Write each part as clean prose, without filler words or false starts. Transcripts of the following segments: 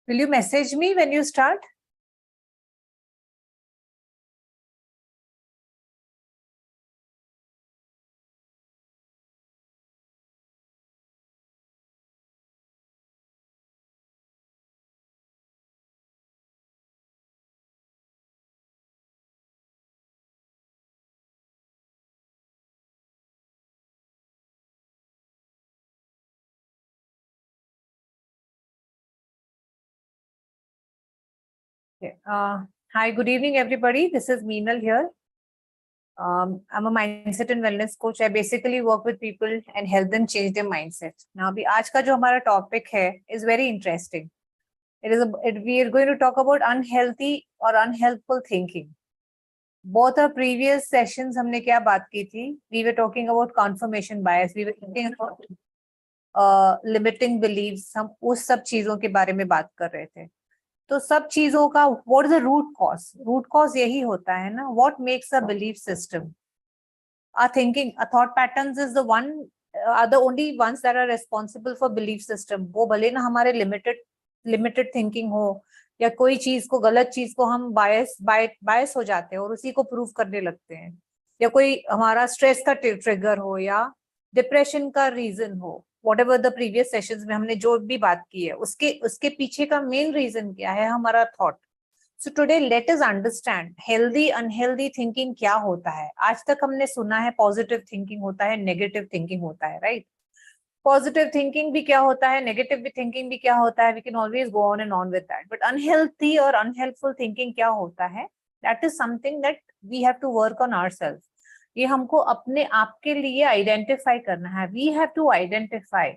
Will you message me when you start? Okay. Hi, good evening, everybody. This is Meenal here. I'm a mindset and wellness coach. I basically work with people and help them change their mindset. Now, अभी आज का जो हमारा topic है is very interesting. We are going to talk about unhealthy or unhelpful thinking. Both our previous sessions हमने क्या बात की थी? We were talking about confirmation bias. We were talking about limiting beliefs. हम उस सब चीजों के बारे में बात कर रहे थे. तो सब चीजों का what is the root cause यही होता है ना, what makes a belief system, our thinking, a thought patterns is the one are the only ones that are responsible for belief system. वो भले ना हमारे लिमिटेड थिंकिंग हो या कोई चीज को, गलत चीज को हम बायस हो जाते हैं और उसी को प्रूव करने लगते हैं, या कोई हमारा स्ट्रेस का ट्रिगर हो या डिप्रेशन का रीजन हो, whatever the previous sessions में हमने जो भी बात की है, उसके पीछे का मेन रीजन क्या है? हमारा thought. So today let us understand healthy unhealthy thinking क्या होता है. आज तक हमने सुना है पॉजिटिव थिंकिंग होता है, नेगेटिव थिंकिंग होता है, राइट? पॉजिटिव थिंकिंग भी क्या होता है, नेगेटिव थिंकिंग भी क्या होता है. We can always go on and on with that. But unhealthy और अनहेल्पफुल थिंकिंग क्या होता है? That is something that we have to work on ourself. ये हमको अपने आप के लिए आइडेंटिफाई करना है. We have to identify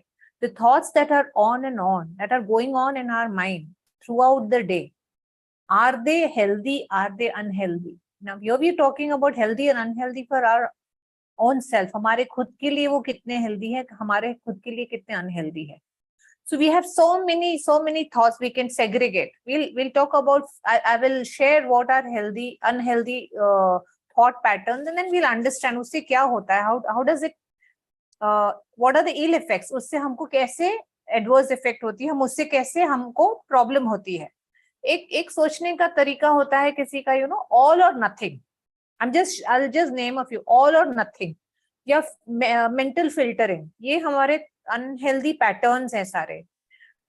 the thoughts that are on and on, that are going on in our mind throughout the day. Are they healthy, are they unhealthy? Now here we are talking about healthy and unhealthy for our own self. हमारे खुद के लिए वो कितने healthy है, हमारे खुद के लिए कितने अनहेल्दी है. So we have so many thoughts we can segregate. We'll talk about, I will share what are healthy, unhealthy thought patterns, and then we'll understand उससे क्या होता है, how does it, what are the ill effects, उससे हमको कैसे adverse effect होती है, हम उससे कैसे हमको problem होती है. एक सोचने का तरीका होता है किसी का, all or nothing. I'll just name a few. All or nothing या mental filtering, ये हमारे अनहेल्दी पैटर्न्स हैं सारे.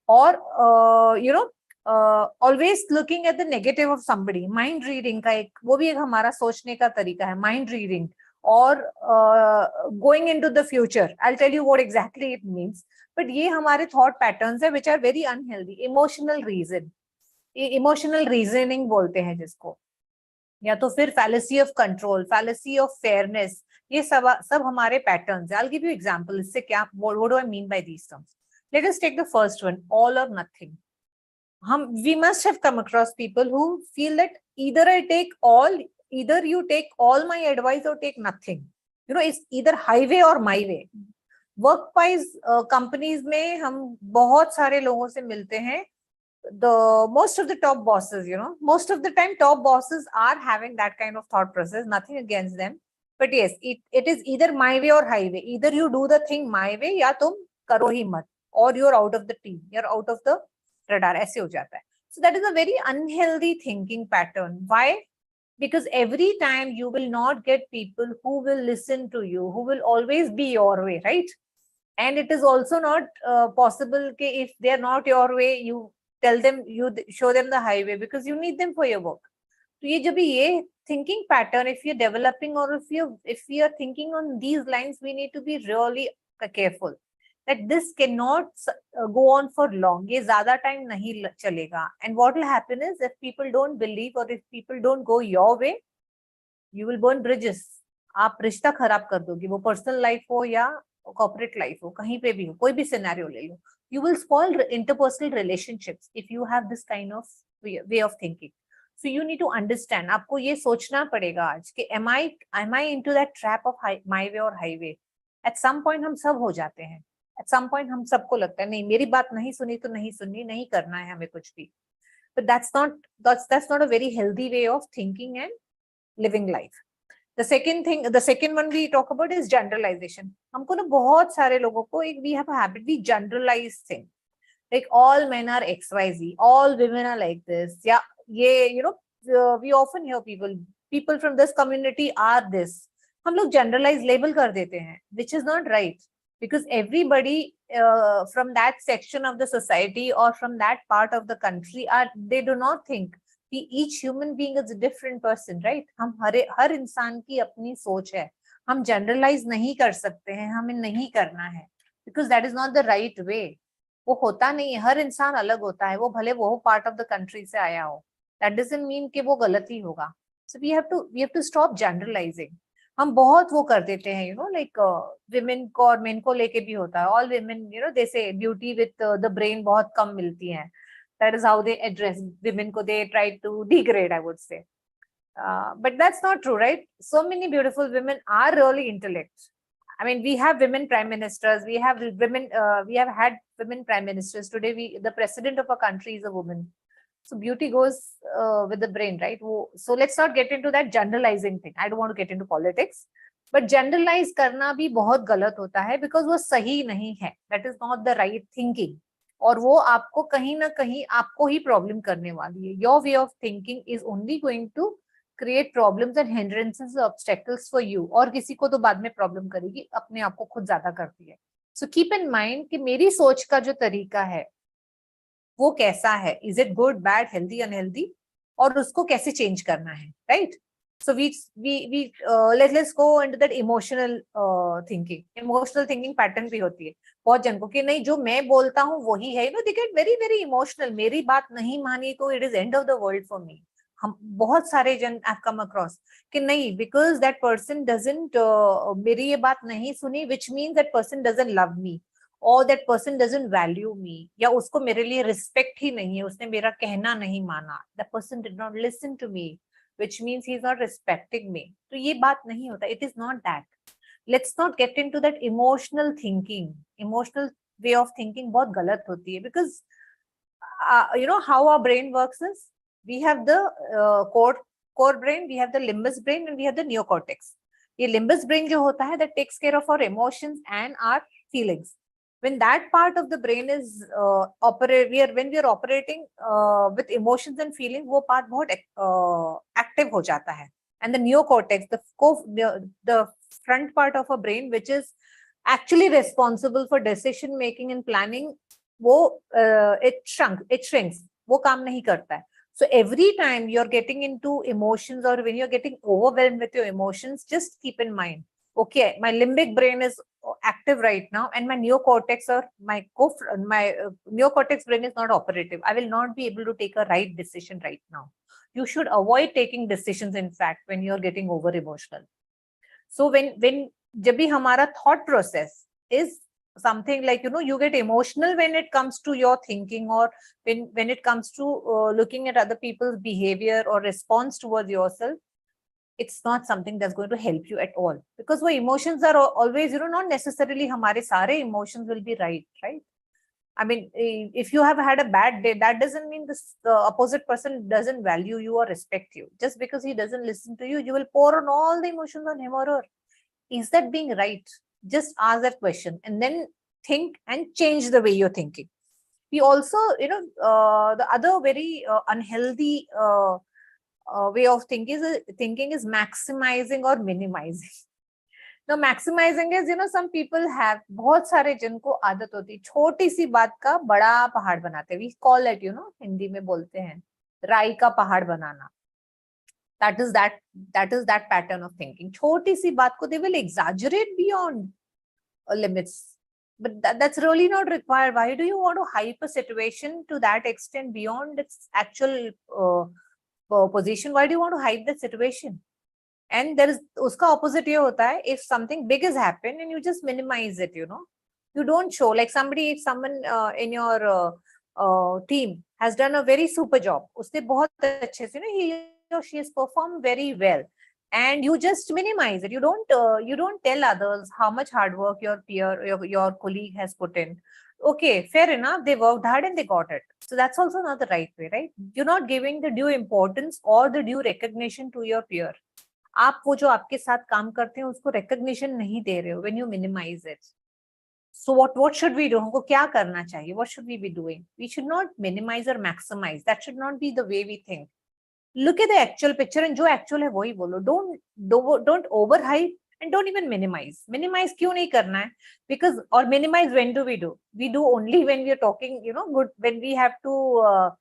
और always looking at the negative of somebody, mind reading का वो भी एक हमारा सोचने का तरीका है, माइंड रीडिंग. और going into the future, I will tell you what exactly it means. But ये हमारे थॉट पैटर्न्स है which are very unhealthy. Emotional reasoning बोलते हैं जिसको, या तो फिर fallacy of control, fallacy of fairness, ये सब हमारे पैटर्न्स है. I will give you example. इससे क्या, what do I mean by these terms? Let us take the first one, all or nothing. We must have come across people who feel that either I take all, either you take all my advice or take nothing. It's either highway or my way. Work-wise companies में हम बहुत सारे लोगों से मिलते हैं. Most of the top bosses, most of the time top bosses are having that kind of thought process. Nothing against them, but yes, it is either my way or highway. Either you do the thing my way या तुम करो ही मत, or you're out of the team, you're out of the radar. ऐसे हो जाता है. So that is a very unhealthy thinking pattern. Why? Because every time you will not get people who will listen to you, who will always be your way, right? And it is also not possible that if they are not your way, you tell them, you show them the highway, because you need them for your work. So ये जब ये thinking pattern, if you're developing, or if we are thinking on these lines, we need to be really careful that this cannot go on for long. ये ज़्यादा time नहीं चलेगा. And what will happen is, if people don't believe or if people don't go your way, you will burn bridges. आप रिश्ता खराब कर दोगे, वो पर्सनल लाइफ हो या कॉर्पोरेट लाइफ हो, कहीं पे भी हो, कोई भी सिनेरियो ले लो. You will spoil interpersonal relationships if you have this kind of way of thinking. So you need to understand. आपको ये सोचना पड़ेगा आज कि am I into that trap of my way or highway? At some point हम सब हो जाते हैं. At some point हम सबको लगता है नहीं, मेरी बात नहीं सुनी तो नहीं सुनी, नहीं करना है हमें कुछ भी. But that's not a very healthy way of thinking and living life. The second one we talk about is generalization. हमको ना बहुत सारे लोगों को we have a habit, we generalize things. like all men are XYZ, all women are like this. Yeah, we often hear people from this community are this. हम लोग generalize label कर देते हैं, which is not right, because everybody from that section of the society or from that part of the country they do not think कि each human being is a different person, right? हम हर इंसान की अपनी सोच है, हम generalize नहीं कर सकते हैं, हमें नहीं करना है, because that is not the right way. वो होता नहीं है, हर इंसान अलग होता है, वो भले वो पार्ट ऑफ द कंट्री से आया हो, दैट डजंट मीन कि वो गलत ही होगा. So we have to stop generalising. हम बहुत वो कर देते हैं, लाइक विमेन को और मेन को लेके भी होता है. ऑल विमेन दे से ब्यूटी विथ द ब्रेन बहुत कम मिलती है. That is how they address women को. They try to degrade, I would say. But that's not true, right? So many beautiful women are really intellect. I mean, we have women prime ministers. We have women. We have had women prime ministers. Today, the president of a country is a woman. So beauty goes with the brain, right? So let's not get into that generalizing thing. I don't want to get into politics, but generalize करना भी बहुत गलत होता है, because वो सही नहीं है. That is not the right thinking. और वो आपको कहीं ना कहीं आपको ही प्रॉब्लम करने वाली है. Your way of thinking is only going to create problems and hindrances, obstacles for you. और किसी को तो बाद में प्रॉब्लम करेगी, अपने आप को खुद ज्यादा करती है. So keep in mind कि मेरी सोच का जो तरीका है वो कैसा है, is it good, bad, healthy, unhealthy, और उसको कैसे चेंज करना है, right? So let's go into that emotional thinking. Emotional thinking pattern भी होती है बहुत जन को कि नहीं जो मैं बोलता हूँ वही है. They get very very emotional. मेरी बात नहीं मानी तो it is end of the world for me. हम बहुत सारे जन आई कम अक्रॉस कि नहीं, बिकॉज दैट पर्सन डजंट मेरी ये बात नहीं सुनी, which means that person doesn't love me, or that person doesn't value me, या उसको मेरे लिए रिस्पेक्ट ही नहीं है, उसने मेरा कहना नहीं माना. The person did not listen to me, which means he is not respecting me. तो ये बात नहीं होता. It is not that. Let's not get into that emotional thinking. Emotional way of thinking बहुत गलत होती है, because how our brain works is we have the core brain, we have the limbus brain, and we have the neocortex. ये limbus brain जो होता है that takes care of our emotions and our feelings. When that part of the brain is when we are operating with emotions and feelings, वो part बहुत active हो जाता है. And the neocortex, the front part of a brain, which is actually responsible for decision making and planning, वो it shrinks, वो काम नहीं करता है. So every time you're getting into emotions, or when you're getting overwhelmed with your emotions, just keep in mind, okay, my limbic brain is active right now, and my neocortex or my neocortex brain is not operative. I will not be able to take a right decision right now. You should avoid taking decisions, in fact, when you're getting over emotional. So when जब भी हमारा thought process is something like, you get emotional when it comes to your thinking, or when it comes to looking at other people's behavior or response towards yourself, it's not something that's going to help you at all, because वो emotions are always, not necessarily हमारे सारे emotions will be right? I mean, if you have had a bad day, that doesn't mean the opposite person doesn't value you or respect you. Just because he doesn't listen to you, you will pour on all the emotions on him or her. Is that being right? Just ask that question and then think and change the way you're thinking. We also, the other very unhealthy way of thinking is maximizing or minimizing. Now, maximizing is, some people have, बहुत सारे जन को आदत होती है छोटी सी बात का बड़ा पहाड़ बनाते हैं. We call it, हिंदी में बोलते हैं राई का पहाड़ बनाना. That is that pattern of thinking. छोटी सी बात को they will exaggerate beyond limits, but that's really not required. Why do you want to hype a situation to that extent beyond its actual position? Why do you want to hype that situation? And there is uska opposite ये होता है, if something big has happened and you just minimize it, you don't show, like if someone in your team has done a very super job, उसने बहुत अच्छे से, he or she has performed very well, and you just minimize it. You don't tell others how much hard work your peer, your colleague has put in. Okay, fair enough, they worked hard and they got it. So that's also not the right way, right? You're not giving the due importance or the due recognition to your peer. आप वो जो आपके साथ काम करते हैं उसको recognition नहीं दे रहे हो when you minimize it. So what should we do? हमको क्या करना चाहिए? What should we be doing? We should not minimize or maximize. That should not be the way we think. Look at the actual picture and जो actual है वही बोलो. Don't overhype and don't even minimize. Minimize क्यों नहीं करना है? Because or minimize when do? We do only when we are talking, good, when we have to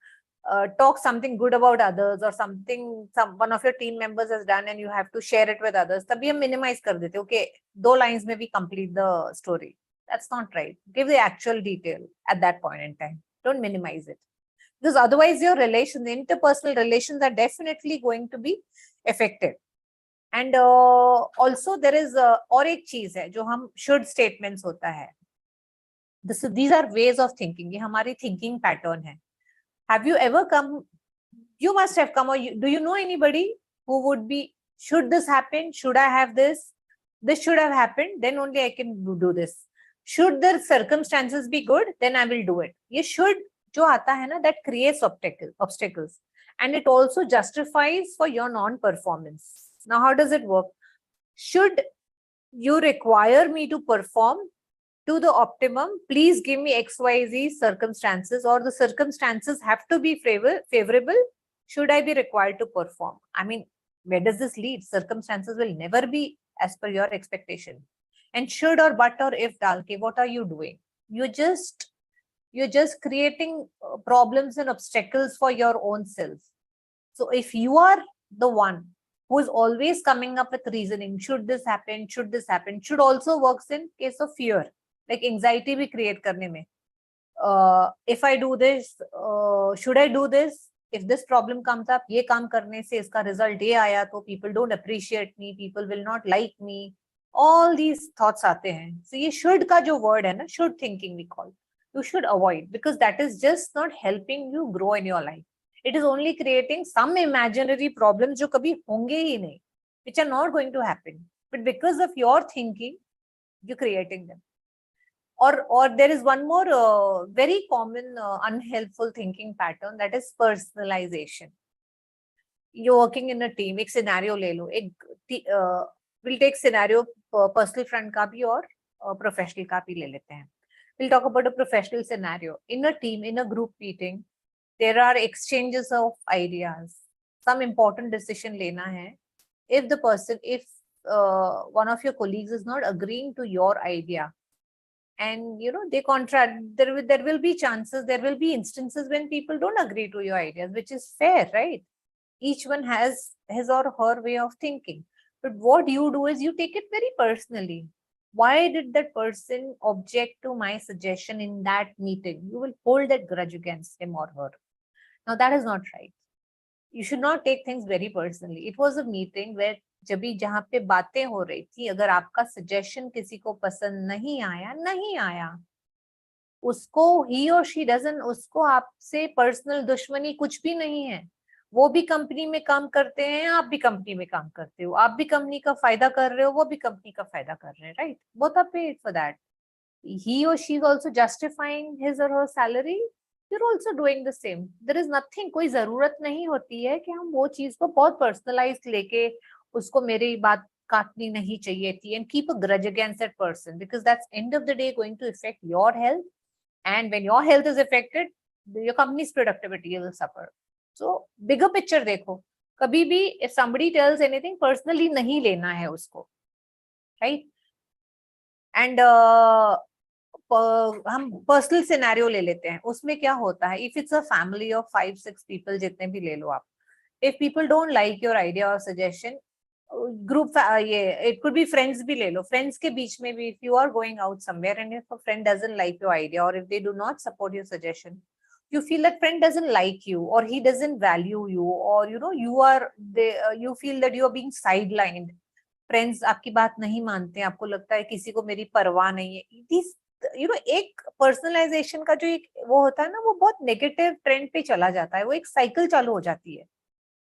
talk something good about others or something one of your team members has done and you have to share it with others. तभी हम minimize कर देते. Okay, 2 lines में we complete the story. That's not right. Give the actual detail at that point in time. Don't minimize it. Because otherwise your relations, interpersonal relations are definitely going to be affected. And also there is और एक चीज है जो हम should statements होता है. These are ways of thinking. ये हमारी thinking pattern है. Have you ever come? You must have come, or do you know anybody who would be, should this happen? Should I have this? This should have happened. Then only I can do this. Should the circumstances be good? Then I will do it. ये should जो आता है ना, that creates obstacles. And it also justifies for your non-performance. Now, how does it work? Should you require me to perform to the optimum, please give me XYZ circumstances, or the circumstances have to be favorable. Should I be required to perform? I mean, where does this lead? Circumstances will never be as per your expectation. And should or but or if dalke, what are you doing? You're just creating problems and obstacles for your own self. So if you are the one who is always coming up with reasoning, should this happen, should also works in case of fear. Like anxiety भी create करने में. If I do this, should I do this? If this problem comes up, ये काम करने से इसका result ये आया तो people don't appreciate me, people will not like me. All these thoughts आते हैं. So ये should का जो word है ना, should thinking we call. You should avoid, because that is just not helping you grow in your life. It is only creating some imaginary problems जो कभी होंगे ही नहीं, which are not going to happen. But because of your thinking, you're creating them. Or there is one more very common unhelpful thinking pattern, that is personalization. You're working in a team, एक scenario ले लो, we'll take scenario personal front का भी और professional का भी ले लेते हैं. We'll talk about a professional scenario. In a team, in a group meeting, there are exchanges of ideas. Some important decision लेना है. If one of your colleagues is not agreeing to your idea, and they contract, there will be chances, there will be instances when people don't agree to your ideas, which is fair, right? Each one has his or her way of thinking. But what you do is you take it very personally. Why did that person object to my suggestion in that meeting? You will hold that grudge against him or her. Now that is not right. You should not take things very personally. It was a meeting where जब भी जहाँ पे बातें हो रही थी, अगर आपका सजेशन किसी को पसंद नहीं आया, उसको he or she doesn't, उसको आपसे पर्सनल दुश्मनी कुछ भी नहीं है. वो भी कंपनी में काम करते हैं, आप भी कंपनी में काम करते हो, आप भी कंपनी का फायदा कर रहे हो, वो भी कंपनी का फायदा कर रहे हैं, right? Both are paid for that. He or she is also justifying his or her salary. You're also doing the same. There is nothing, कोई जरूरत नहीं होती है कि हम वो चीज को बहुत पर्सनलाइज लेके उसको मेरी बात काटनी नहीं चाहिए थी and keep a grudge against that person, because that's end of the day going to affect your health, and when your health is affected, your company's productivity will suffer. So bigger picture देखो, कभी भी if somebody tells anything personally नहीं लेना है उसको, right? And हम personal scenario ले लेते हैं. उसमें क्या होता है, if it's a family of 5-6 people, जितने भी ले लो आप, if people don't like your idea और सजेशन, ग्रुप, ये इट कुड बी फ्रेंड्स भी ले लो. फ्रेंड्स के बीच में भी, if you are going out somewhere and if a friend doesn't like your idea, और if they do not support your suggestion, you feel that friend doesn't like you, or he doesn't value you, or you feel that you are being sidelined. Friends आपकी बात नहीं मानते, आपको लगता है किसी को मेरी परवाह नहीं है. These, एक पर्सनलाइजेशन का जो एक वो होता है ना, वो बहुत नेगेटिव ट्रेंड पे चला जाता है. वो एक साइकिल चालू हो जाती है.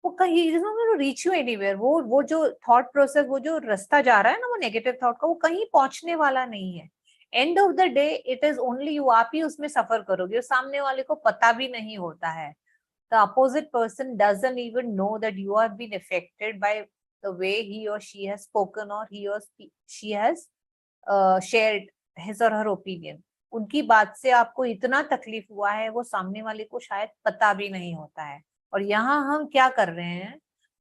वो कहीं is not going to reach you anywhere. वो जो थॉट प्रोसेस, वो जो रास्ता जा रहा है ना, वो नेगेटिव थॉट का, वो कहीं पहुंचने वाला नहीं है. End of the day it is only you. आप ही उसमें सफर करोगे, और सामने वाले को पता भी नहीं होता है. The opposite person doesn't even know that you are been affected by the way he or she has spoken, or he or she has shared his or her opinion, उनकी बात से आपको इतना तकलीफ हुआ है, वो सामने वाले को शायद पता भी नहीं होता है। और यहाँ हम क्या कर रहे हैं,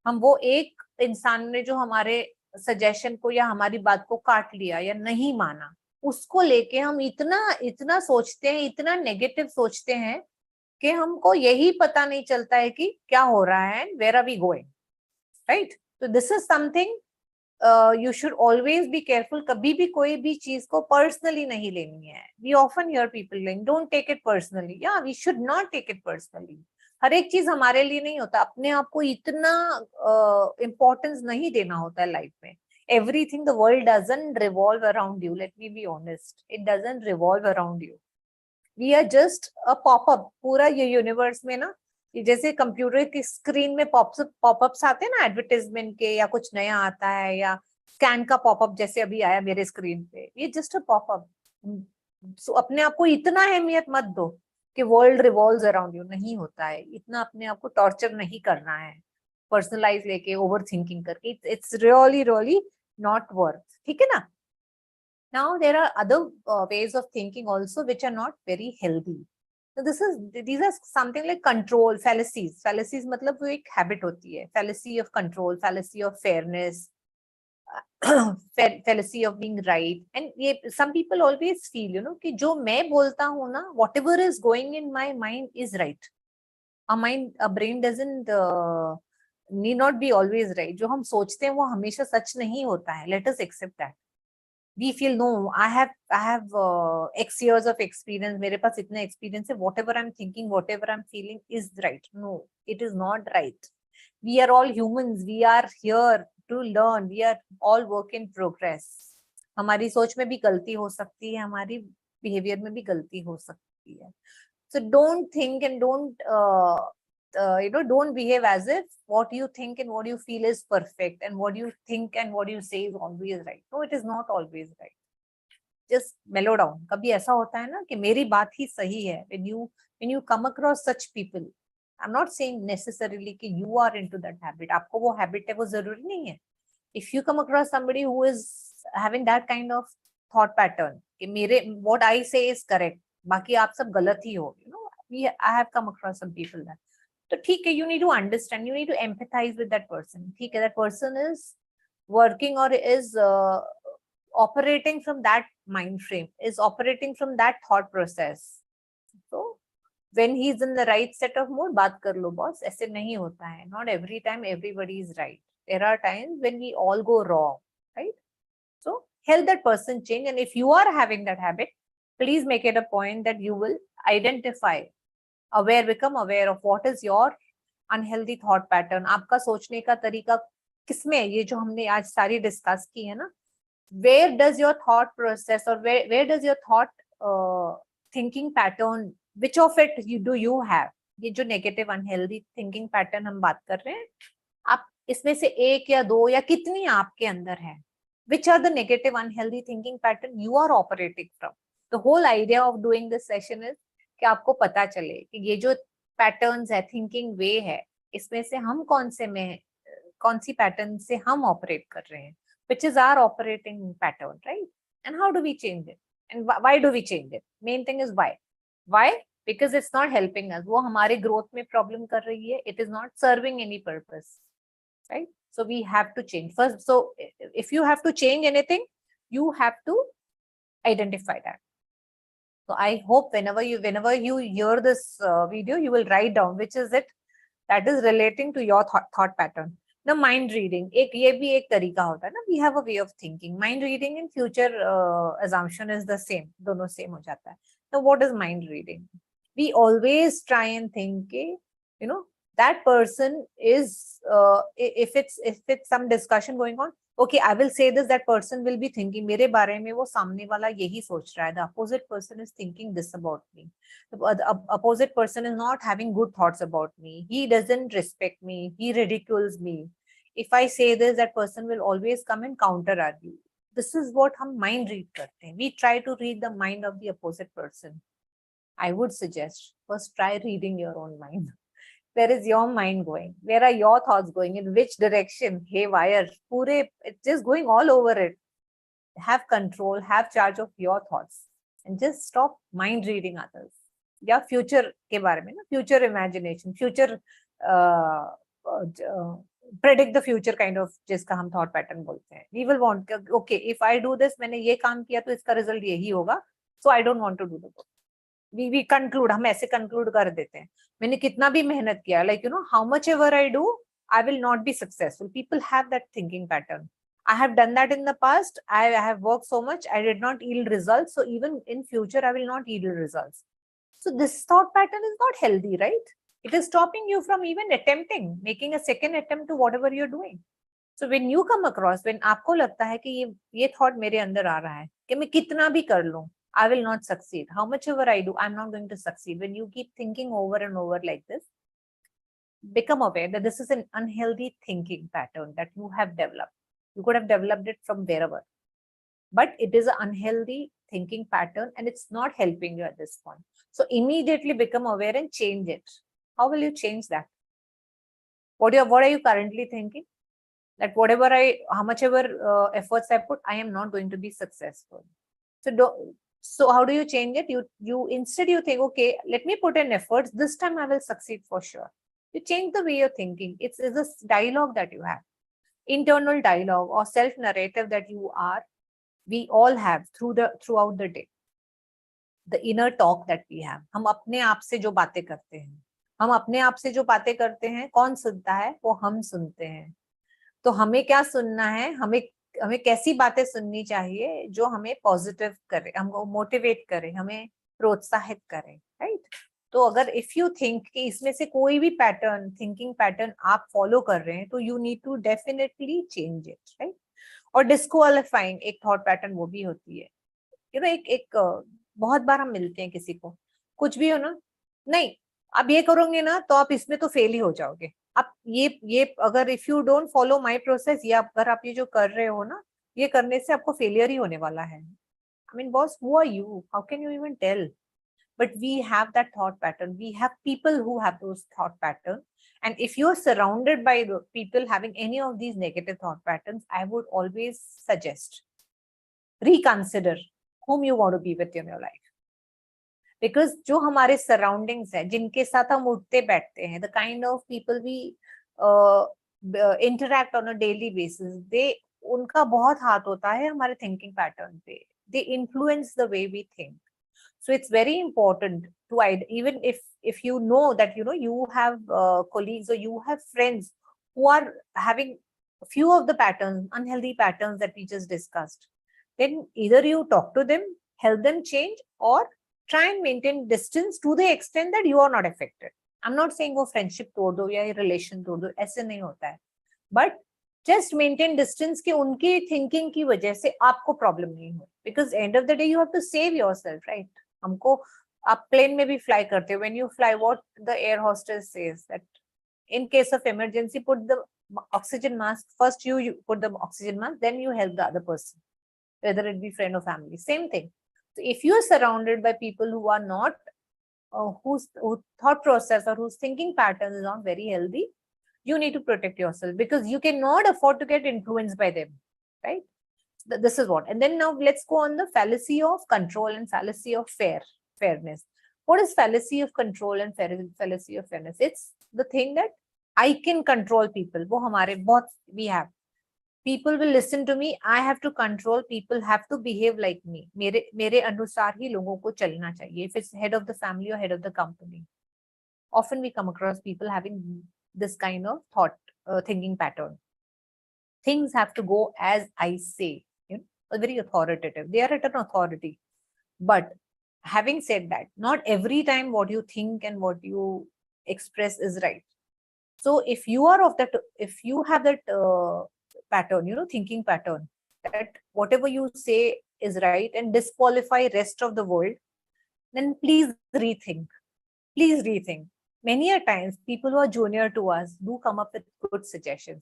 हम वो एक इंसान ने जो हमारे सजेशन को या हमारी बात को काट लिया या नहीं माना, उसको लेके हम इतना इतना सोचते हैं, इतना नेगेटिव सोचते हैं कि हमको यही पता नहीं चलता है कि क्या हो रहा है, where are we going, right. तो this is something you should always be careful. कभी भी कोई भी चीज को पर्सनली नहीं लेनी है. We often hear people saying, don't take it personally. Yeah, we should not take it personally. हर एक चीज हमारे लिए नहीं होता. अपने आप को इतना इम्पोर्टेंस नहीं देना होता है लाइफ में. Everything, the world doesn't revolve around you. Let me be honest. It doesn't revolve around you. We are just a pop-up. पूरा ये यूनिवर्स में ना, जैसे कंप्यूटर की स्क्रीन में पॉपअप्स आते हैं ना एडवर्टाइजमेंट के, या कुछ नया आता है, या स्कैन का पॉपअप जैसे अभी आया मेरे स्क्रीन पे, ये जस्ट अ पॉपअप. सो अपने आप को इतना अहमियत मत दो कि वर्ल्ड रिवॉल्व्स अराउंड यू. नहीं होता है इतना. अपने आप को टॉर्चर नहीं करना है पर्सनलाइज लेके, ओवर थिंकिंग करके. It's really really not worth. ठीक है ना. Now there are other ways of thinking also which are not very healthy. So these are something like control fallacies. Fallacies मतलब वो एक habit होती है. Fallacy of control, fallacy of fairness, fallacy of being right. And ये some people always feel, you know, कि जो मैं बोलता हूँ ना, whatever is going in my mind is right. A brain doesn't need not be always right. जो हम सोचते हैं वो हमेशा सच नहीं होता है. Let us accept that. We feel, no, I have X years of experience. मेरे पास इतना experience है. Whatever I'm thinking, whatever I'm feeling is right. No, it is not right. We are all humans. We are here to learn. We are all work in progress. हमारी सोच में भी गलती हो सकती है, हमारी behavior में भी गलती हो सकती है. So don't think and don't behave as if what you think and what you feel is perfect, and what you think and what you say is always right. No, it is not always right. Just mellow down. कभी ऐसा होता है ना कि मेरी बात ही सही है. When you come across such people, I'm not saying necessarily कि you are into that habit. आपको वो habit है, वो जरूरी नहीं है. If you come across somebody who is having that kind of thought pattern कि मेरे what I say is correct, बाकी आप सब गलत ही हो, you know, I have come across some people that. तो ठीक है, you need to understand, you need to empathize with that person. ठीक है, that person is working or is operating from that mind frame, is operating from that thought process. So when he is in the right set of mood, बात कर लो boss. ऐसे नहीं होता है. Not every time everybody is right. There are times when we all go wrong, right? So help that person change. And if you are having that habit, please make it a point that you will identify, become aware of what is your unhealthy thought pattern. आपका सोचने का तरीका किसमें, ये जो हमने आज सारी डिस्कस की है ना, where does your thought process or where does your thought thinking pattern, which of it do you have? ये जो negative unhealthy thinking pattern हम बात कर रहे हैं, आप इसमें से एक या दो या कितनी आपके अंदर है? Which are the negative unhealthy thinking pattern you are operating from? The whole idea of doing this session is कि आपको पता चले कि ये जो पैटर्न्स है, थिंकिंग वे है, इसमें से हम कौन सी पैटर्न से हम ऑपरेट कर रहे हैं, which is our operating pattern, right? And how do we change it? And why do we change it? Main thing is why. Why? Because it's not helping us. वो हमारे ग्रोथ में problem कर रही है. It is not serving any purpose, right? So we have to change first. So if you have to change anything, you have to identify that. So I hope whenever you hear this video, you will write down which is it that is relating to your thought pattern. Now mind reading, ये भी एक तरीका होता है ना. We have a way of thinking. Mind reading and future assumption is the same. दोनों same हो जाता है. Now what is mind reading? We always try and think, you know, that person is if it's some discussion going on, okay, I will say this, that person will be thinking मेरे बारे में वो सामने वाला यही सोच रहा है. The opposite person is thinking this about me. The opposite person is not having good thoughts about me. He doesn't respect me. He ridicules me. If I say this, that person will always come and counter argue. This is what हम mind read करते हैं. We try to read the mind of the opposite person. I would suggest first try reading your own mind. Where is your mind going? Where are your thoughts going? In which direction? Haywire. It's just going all over it. have control, have charge of your thoughts and just stop mind reading others. या future के बारे में ना, future imagination, future predict the future kind of जिसका हम thought pattern बोलते हैं. We will want, okay, if I do this, मैंने ये काम किया तो इसका result यही होगा, so I don't want to do the work. We conclude, हम ऐसे conclude कर देते हैं. मैंने कितना भी मेहनत किया, like you know, how much ever I do, I will not be successful. People have that thinking pattern. I have done that in the past. I have worked so much. I did not yield results. So even in future, I will not yield results. So this thought pattern is not healthy, right? It is stopping you from even attempting, making a second attempt to whatever you're doing. So when you come across, when आपको लगता है कि ये thought मेरे अंदर आ रहा है कि मैं कितना भी कर लूं, I will not succeed. How much ever I do, I'm not going to succeed. When you keep thinking over and over like this, become aware that this is an unhealthy thinking pattern that you have developed. You could have developed it from wherever, but it is an unhealthy thinking pattern and it's not helping you at this point. So immediately become aware and change it. How will you change that? What are you currently thinking? That how much ever efforts I put, I am not going to be successful. So how do you change it? You instead you think, okay, let me put in efforts. This time I will succeed for sure. You change the way you're thinking. It's a dialogue that you have, internal dialogue or self-narrative that we all have throughout the day. The inner talk that we have. हम अपने आप से जो बातें करते हैं, कौन सुनता है? वो हम सुनते हैं. तो हमें क्या सुनना है? हमें कैसी बातें सुननी चाहिए जो हमें पॉजिटिव करे, हमको मोटिवेट करे, हमें प्रोत्साहित करे, राइट? तो अगर इफ यू थिंक कि इसमें से कोई भी पैटर्न, थिंकिंग पैटर्न आप फॉलो कर रहे हैं, तो you need to definitely change it, right? और डिस्क्वालिफाइंग एक थॉट पैटर्न वो भी होती है. यू नो, एक बहुत बार हम मिलते हैं किसी को, कुछ भी हो ना, नहीं आप ये करोगे ना तो आप इसमें तो फेल ही हो जाओगे. आप ये अगर if you don't follow my process, या अगर आप ये जो कर रहे हो ना, ये करने से आपको फेलियर ही होने वाला है. I mean boss, who are you? How can you even tell? But we have that thought pattern. We have people who have those thought patterns. And if you're surrounded by the people having any of these negative thought patterns, I would always suggest reconsider whom you want to be with in your life. Because जो हमारे surroundings है, जिनके साथ हम उठते बैठते हैं, the kind of people we interact on a daily basis, उनका बहुत हाथ होता है हमारे thinking pattern पे. They influence the way we think. So it's very important to, even if you know that you have colleagues or you have friends who are having a few of the patterns, unhealthy patterns that we just discussed, then either you talk to them, help them change, or try and maintain distance to the extent that you are not affected. I'm not saying वो friendship तोड़ दो या relation तोड़ दो, ऐसे नहीं होता है. But just maintain distance कि उनकी thinking की वजह से आपको problem नहीं हो. Because end of the day you have to save yourself, right? हमको, आप प्लेन में भी फ्लाई करते हो, when you fly, what the air hostess says that in case of emergency, put the oxygen mask first. You put the oxygen mask, then you help the other person, whether it be friend or family. Same thing. So if you are surrounded by people who are not, whose thought process or whose thinking pattern is not very healthy, you need to protect yourself, because you cannot afford to get influenced by them, right? This is what. And then now let's go on the fallacy of control and fallacy of fairness. What is fallacy of control and fallacy of fairness? It's the thing that I can control people. वो हमारे बहुत, we have. People will listen to me. I have to control. People have to behave like me. मेरे अनुसार ही लोगों को चलना चाहिए. If it's head of the family or head of the company. Often we come across people having this kind of thought, thinking pattern. Things have to go as I say. Very authoritative. They are at an authority. But having said that, not every time what you think and what you express is right. So if you are of that, if you have that pattern, thinking pattern, that whatever you say is right and disqualify rest of the world, then please rethink. Please rethink. Many a times people who are junior to us do come up with good suggestions.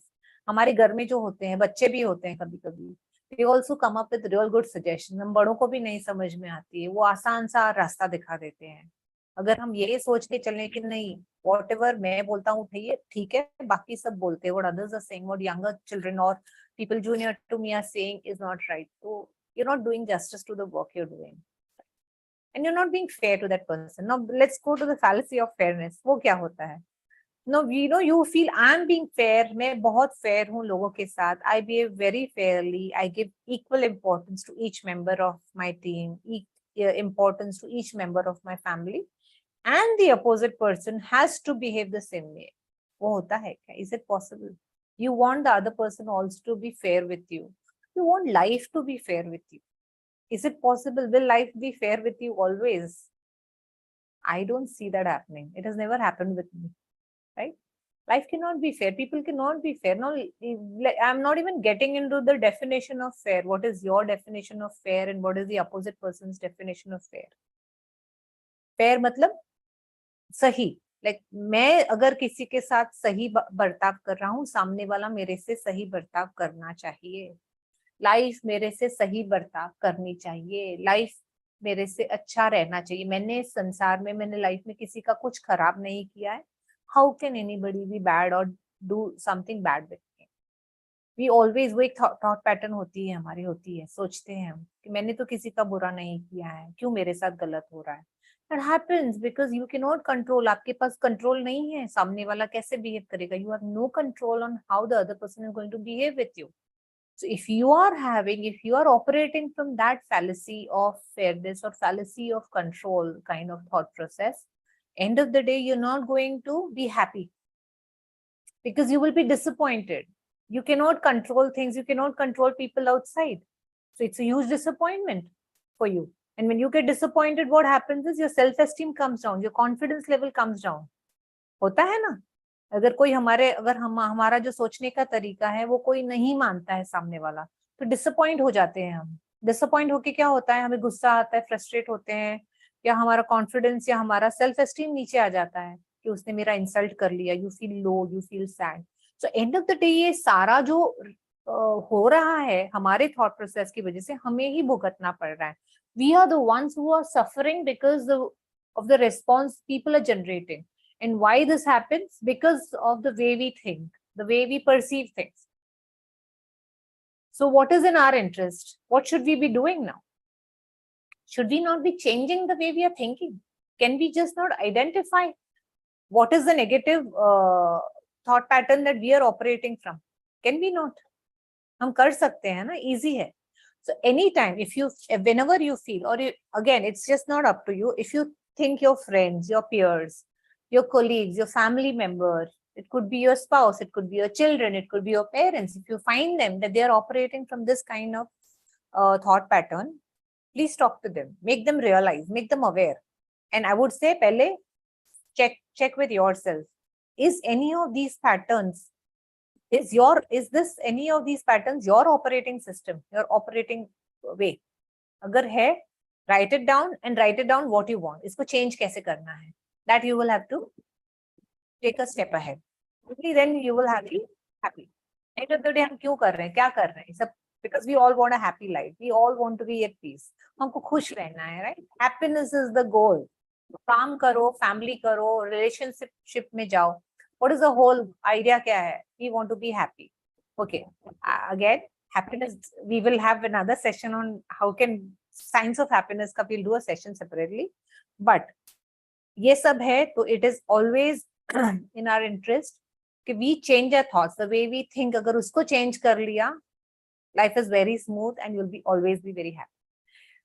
हमारे घर में जो होते हैं, बच्चे भी होते हैं कभी कभी, they also come up with real good suggestions. हम बड़ों को भी नहीं समझ में आती है, वो आसान सा रास्ता दिखा देते हैं. अगर हम ये सोच के चलें कि नहीं, whatever मैं बोलता हूँ ठीक है, बाकी सब बोलते हैं, what others are saying, what younger children or people junior to me are saying is not right. So you're not doing justice to the work you're doing. And you're not being fair to that person. Now, let's go to the fallacy of fairness. वो क्या होता है? No, you feel I'm being fair. मैं बहुत fair हूँ लोगों के साथ. I behave very fairly. I give equal importance to each member of my team, importance to each member of my family. And the opposite person has to behave the same way. वो होता है क्या? Is it possible? You want the other person also to be fair with you. You want life to be fair with you. Is it possible? Will life be fair with you always? I don't see that happening. It has never happened with me, right? Life cannot be fair. People cannot be fair. Now, I'm not even getting into the definition of fair. What is your definition of fair and what is the opposite person's definition of fair? Fair मतलब सही. Like मैं अगर किसी के साथ सही बर्ताव कर रहा हूँ, सामने वाला मेरे से सही बर्ताव करना चाहिए. लाइफ मेरे से सही बर्ताव करनी चाहिए. लाइफ मेरे से अच्छा रहना चाहिए. मैंने संसार में, मैंने लाइफ में किसी का कुछ खराब नहीं किया है. How can anybody be bad or do something bad with me? We always, वो एक thought pattern होती है हमारी, होती है. सोचते हैं हम कि मैंने तो किसी का बुरा नहीं किया है, क्यों मेरे साथ गलत हो रहा है. That happens because you cannot control. आपके पास कंट्रोल नहीं है सामने वाला कैसे बिहेव करेगा. You have no control on how the other person is going to behave with you. So if you are operating from that fallacy of fairness or fallacy of control kind of thought process, end of the day, you're not going to be happy because you will be disappointed. You cannot control things. You cannot control people outside. So it's a huge disappointment for you. And when you get disappointed, what happens is your self-esteem comes down, your confidence level comes down. होता है ना? अगर कोई हमारा जो सोचने का तरीका है वो कोई नहीं मानता है सामने वाला, तो डिसअपॉइंट हो जाते हैं हम. डिसअपॉइंट होके क्या होता है, हमें गुस्सा आता है, फ्रस्ट्रेट होते हैं, या हमारा कॉन्फिडेंस या हमारा सेल्फ एस्टीम नीचे आ जाता है कि उसने मेरा इंसल्ट कर लिया. You feel low, you feel sad. So end of the day ये सारा जो हो रहा है हमारे थॉट प्रोसेस की वजह से हमें ही भुगतना पड़ रहा है. We are the ones who are suffering because of the response people are generating. And why this happens? Because of the way we think, the way we perceive things. So what is in our interest? What should we be doing now? Should we not be changing the way we are thinking? Can we just not identify what is the negative thought pattern that we are operating from? Can we not? हम कर सकते हैं ना, easy है. So anytime, whenever you feel, or again, it's just not up to you. If you think your friends, your peers, your colleagues, your family member, it could be your spouse, it could be your children, it could be your parents. If you find them that they are operating from this kind of thought pattern, please talk to them, make them realize, make them aware. And I would say, pehle check with yourself. Is any of these patterns, any of these patterns your operating system, your operating way? Agar hai, write it down and write it down what you want. Isko change kaise karna hai? That you will have to take a step ahead. Only then you will have to be happy. End of the day, हम क्यों कर रहे हैं, क्या कर रहे हैं सब? Because we all want a happy life. We all want to be at peace. हमको खुश रहना है, right? Happiness is the goal. काम करो, family करो, relationship में जाओ. What is the whole idea? क्या है? We want to be happy. Okay. Again, happiness. We will have another session on how can science of happiness का. We'll do a session separately. But ये सब है तो it is always in our interest कि we change our thoughts, the way we think. अगर उसको change कर लिया, life is very smooth and you'll be always be very happy.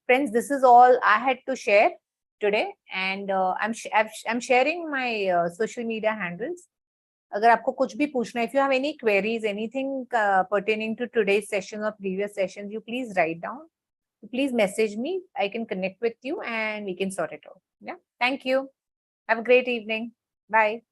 Friends, this is all I had to share today, and I'm sharing my social media handles. अगर आपको कुछ भी पूछना है, if you have any queries, anything pertaining to today's session or previous sessions, you please write down. Please message me. I can connect with you and we can sort it out. Yeah. Thank you. Have a great evening. Bye.